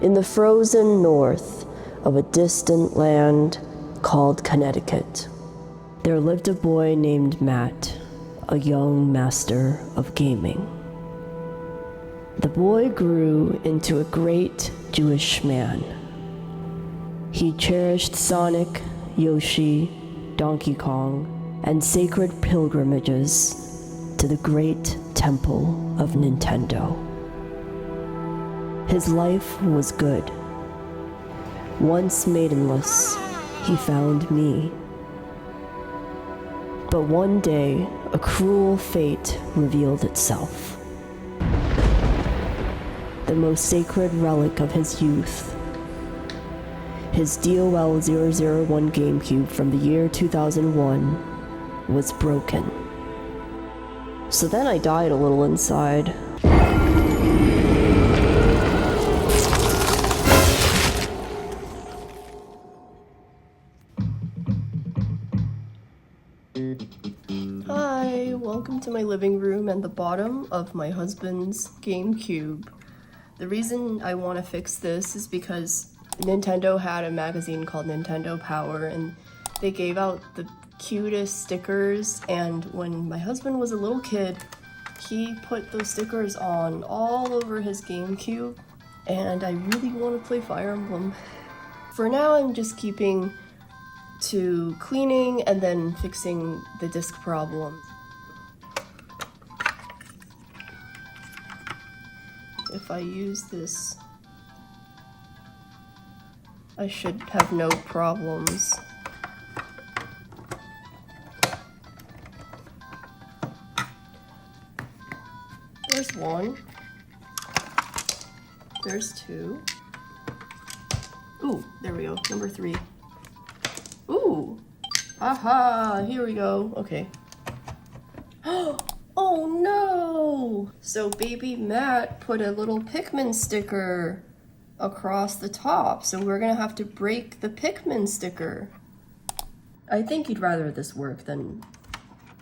in the frozen north of a distant land called Connecticut, there lived a boy named Matt, a young master of gaming. The boy grew into a great Jewish man. He cherished Sonic, Yoshi, Donkey Kong, and sacred pilgrimages to the great temple of Nintendo. His life was good. Once maidenless, he found me. But one day, a cruel fate revealed itself. The most sacred relic of his youth, his DOL-001 GameCube from the year 2001, was broken. So then I died a little inside. Hi, welcome to my living room and the bottom of my husband's GameCube. The reason I want to fix this is because Nintendo had a magazine called Nintendo Power, and they gave out the cutest stickers, and when my husband was a little kid, he put those stickers on all over his GameCube, and I really want to play Fire Emblem. For now, I'm just keeping to cleaning and then fixing the disc problem. If I use this, I should have no problems. There's one. There's two. Ooh, there we go. Number 3. Ooh! Aha! Here we go. Okay. Oh no! So baby Matt put a little Pikmin sticker across the top, so we're gonna have to break the Pikmin sticker. I think he'd rather this work than...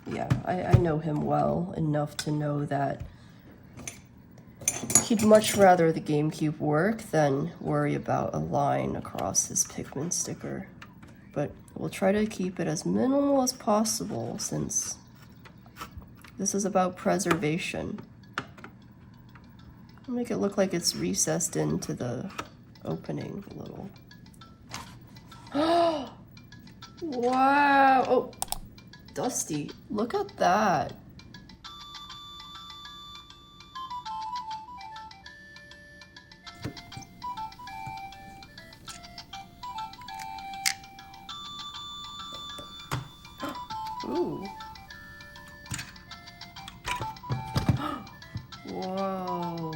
Yeah, I know him well enough to know that he'd much rather the GameCube work than worry about a line across his Pikmin sticker. But we'll try to keep it as minimal as possible since this is about preservation. I'll make it look like it's recessed into the opening a little. Wow! Oh, dusty. Look at that. Ooh. Whoa.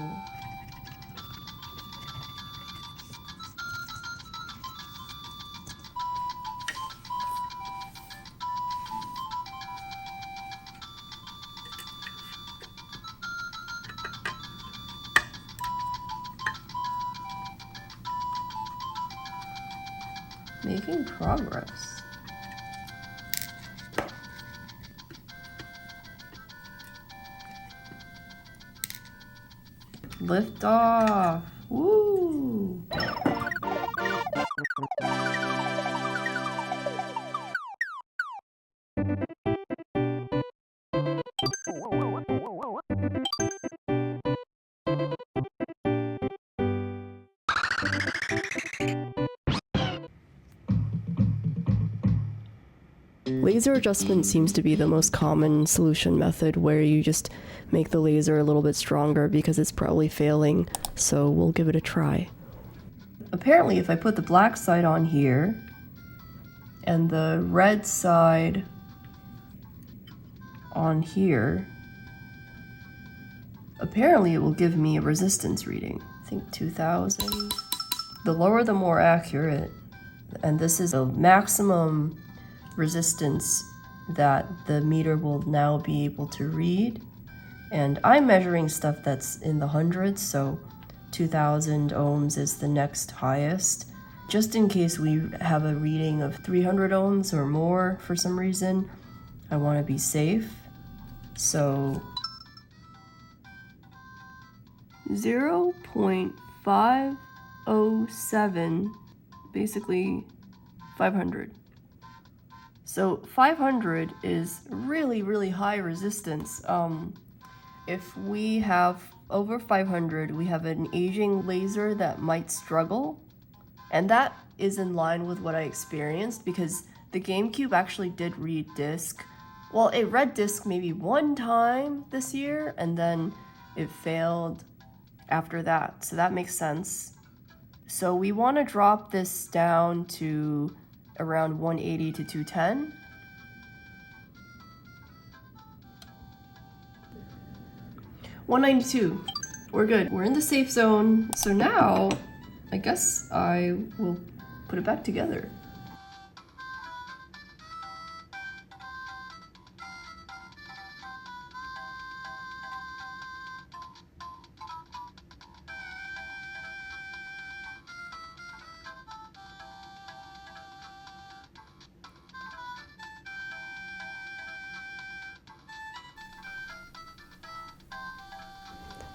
Making progress. Lift off. Woo! Laser adjustment seems to be the most common solution method, where you just make the laser a little bit stronger because it's probably failing, so we'll give it a try. Apparently if I put the black side on here and the red side on here, apparently it will give me a resistance reading. I think 2000. The lower the more accurate, and this is a maximum resistance that the meter will now be able to read. And I'm measuring stuff that's in the hundreds, so 2000 ohms is the next highest. Just in case we have a reading of 300 ohms or more for some reason, I want to be safe. So 0.50 0.07, basically 500. So 500 is really, really high resistance. If we have over 500, we have an aging laser that might struggle. And that is in line with what I experienced because the GameCube actually did read disc. Well, it read disc maybe one time this year, and then it failed after that. So that makes sense. So we want to drop this down to around 180 to 210. $192. We're good. We're in the safe zone. So now, I guess I will put it back together.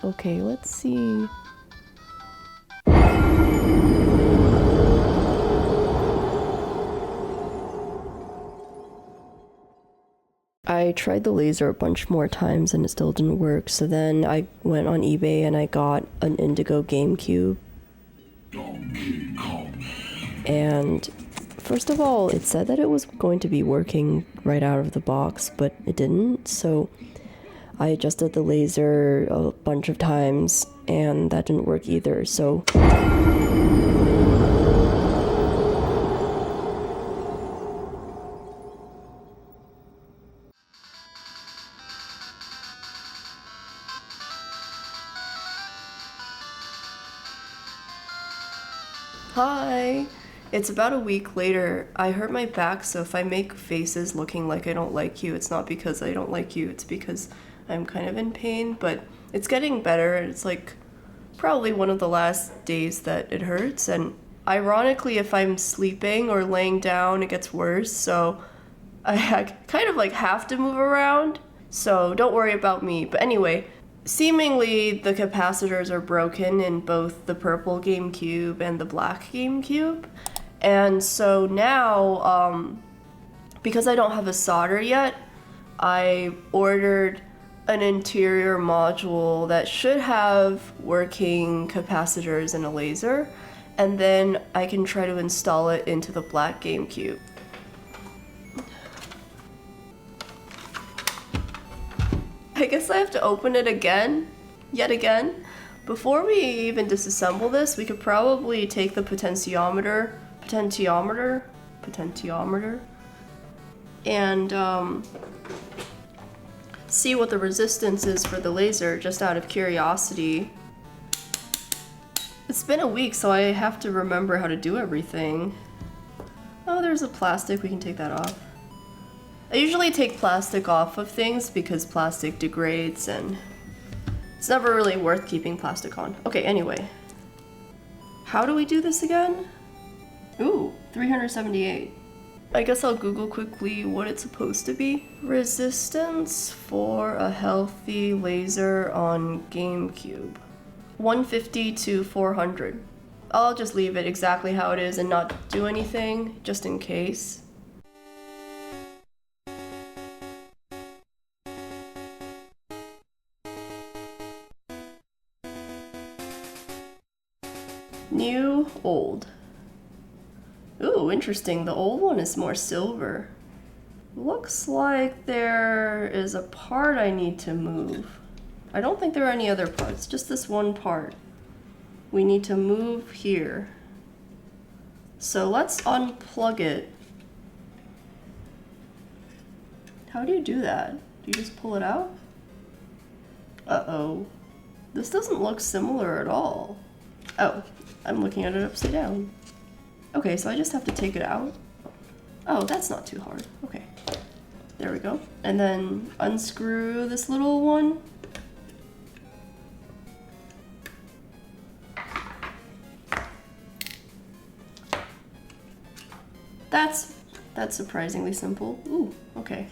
Okay, let's see. I tried the laser a bunch more times and it still didn't work, so then I went on eBay and I got an indigo GameCube. And first of all, it said that it was going to be working right out of the box, but it didn't, so I adjusted the laser a bunch of times and that didn't work either, so hi! It's about a week later. I hurt my back, so if I make faces looking like I don't like you, it's not because I don't like you, it's because I'm kind of in pain, but it's getting better. It's like probably one of the last days that it hurts, and ironically, if I'm sleeping or laying down, it gets worse, so I kind of like have to move around, so don't worry about me. But anyway, seemingly the capacitors are broken in both the purple GameCube and the black GameCube, and so now, because I don't have a solder yet, I ordered an interior module that should have working capacitors and a laser, and then I can try to install it into the black GameCube. I guess I have to open it again, yet again. Before we even disassemble this, we could probably take the potentiometer, and see what the resistance is for the laser, just out of curiosity. It's been a week, so I have to remember how to do everything. Oh, there's a plastic, we can take that off. I usually take plastic off of things because plastic degrades and it's never really worth keeping plastic on. Okay, anyway. How do we do this again? Ooh, 378. I guess I'll Google quickly what it's supposed to be. Resistance for a healthy laser on GameCube. 150 to 400. I'll just leave it exactly how it is and not do anything, just in case. New, old. Ooh, interesting. The old one is more silver. Looks like there is a part I need to move. I don't think there are any other parts, just this one part. We need to move here. So let's unplug it. How do you do that? Do you just pull it out? Uh-oh. This doesn't look similar at all. Oh, I'm looking at it upside down. Okay, so I just have to take it out. Oh, that's not too hard. Okay, there we go. And then unscrew this little one. That's surprisingly simple. Ooh, okay.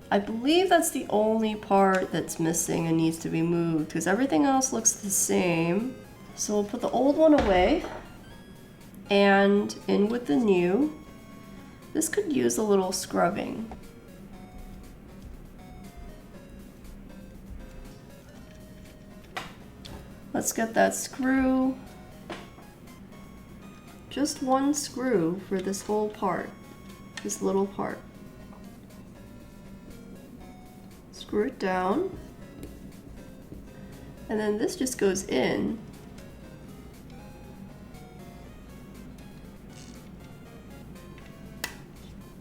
I believe that's the only part that's missing and needs to be moved because everything else looks the same. So we'll put the old one away. and in with the new. This could use a little scrubbing. Let's get that screw. Just one screw for this whole part, this little part. Screw it down. And then this just goes in.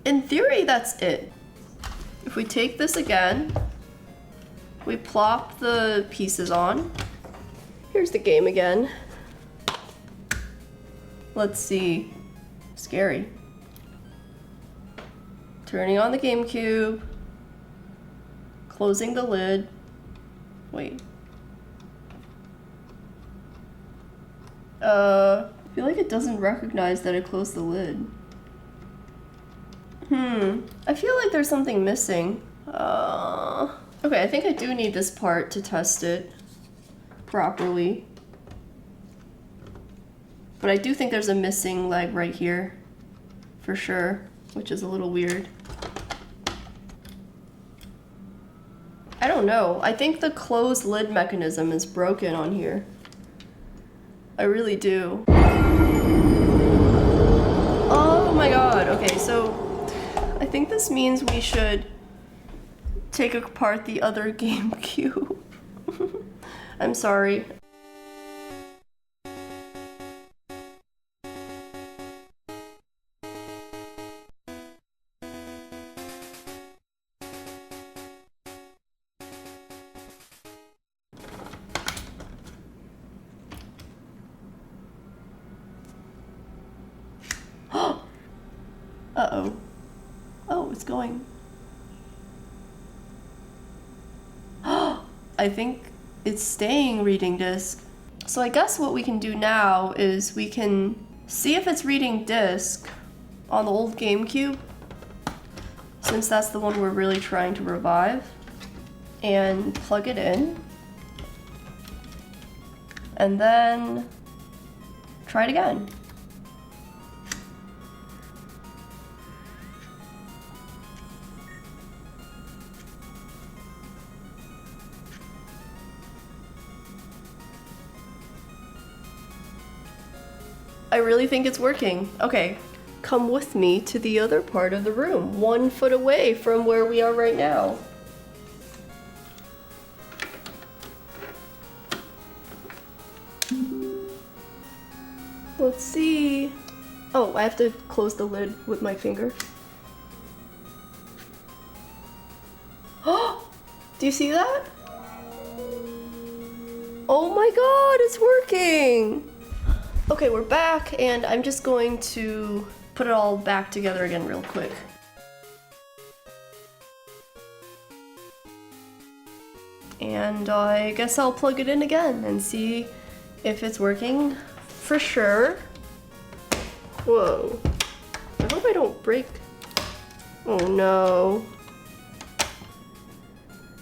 In theory, that's it. If we take this again, we plop the pieces on. Here's the game again. Let's see. Scary. Turning on the GameCube. Closing the lid. Wait. I feel like it doesn't recognize that I closed the lid. I feel like there's something missing. Okay, I think I do need this part to test it properly. But I do think there's a missing leg right here, for sure, which is a little weird. I don't know. I think the closed lid mechanism is broken on here. I really do. Oh my god. Okay, so I think this means we should take apart the other GameCube. I'm sorry. Uh-oh. Oh, it's going. I think it's staying reading disk. So I guess what we can do now is we can see if it's reading disk on the old GameCube, since that's the one we're really trying to revive, and plug it in. And then try it again. I really think it's working. Okay, come with me to the other part of the room, 1 foot away from where we are right now. Let's see. Oh, I have to close the lid with my finger. Oh, do you see that? Oh my god, it's working! Okay, we're back, and I'm just going to put it all back together again real quick. And I guess I'll plug it in again and see if it's working for sure. Whoa. I hope I don't break. Oh no.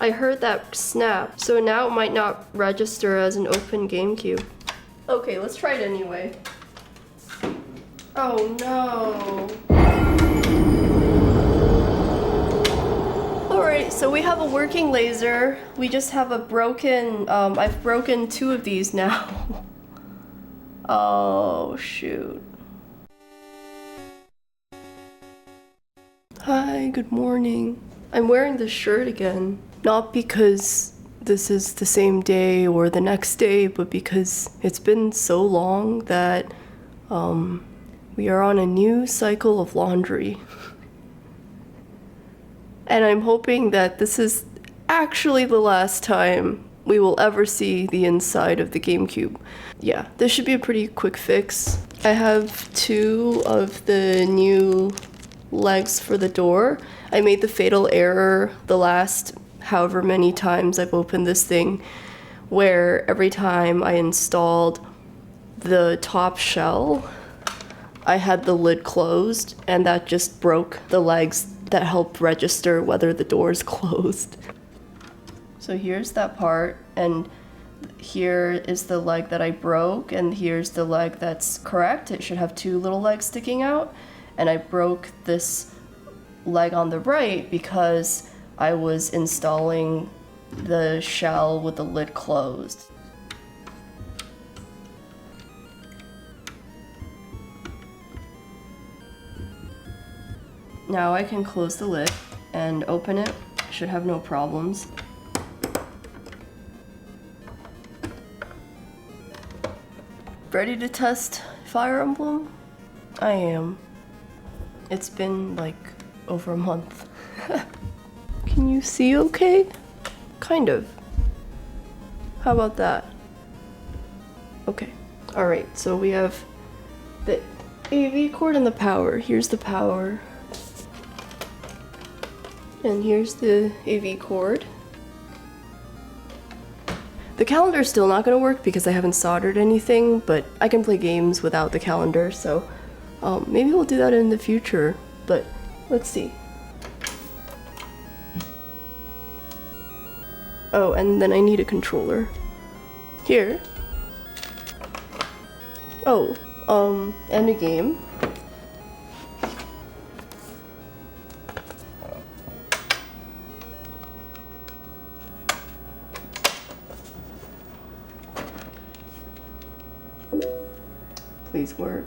I heard that snap, so now it might not register as an open GameCube. Okay, let's try it anyway. Oh no. Alright, so we have a working laser. We just have a broken, I've broken 2 of these now. Oh, shoot. Hi, good morning. I'm wearing this shirt again. Not because this is the same day or the next day, but because it's been so long that we are on a new cycle of laundry. And I'm hoping that this is actually the last time we will ever see the inside of the GameCube. Yeah, this should be a pretty quick fix. I have 2 of the new legs for the door. I made the fatal error the last however many times I've opened this thing, where every time I installed the top shell, I had the lid closed, and that just broke the legs that help register whether the door is closed. So here's that part, and here is the leg that I broke, and here's the leg that's correct. It should have two little legs sticking out, and I broke this leg on the right because I was installing the shell with the lid closed. Now I can close the lid and open it. Should have no problems. Ready to test Fire Emblem? I am. It's been like over a month. Can you see okay? Kind of. How about that? Okay. Alright, so we have the AV cord and the power. Here's the power. And here's the AV cord. The calendar is still not going to work because I haven't soldered anything, but I can play games without the calendar, so maybe we'll do that in the future, but let's see. Oh, and then I need a controller. Here. Oh, and a game. Please work.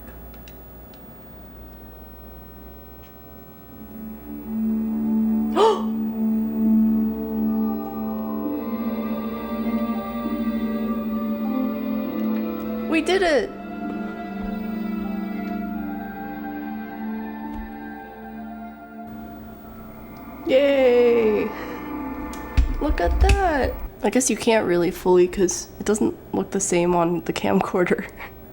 We did it! Yay! Look at that! I guess you can't really fully because it doesn't look the same on the camcorder.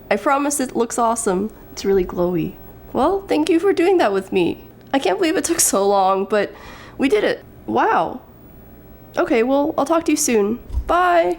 I promise it looks awesome. It's really glowy. Well, thank you for doing that with me. I can't believe it took so long, but we did it. Wow. Okay, well, I'll talk to you soon. Bye!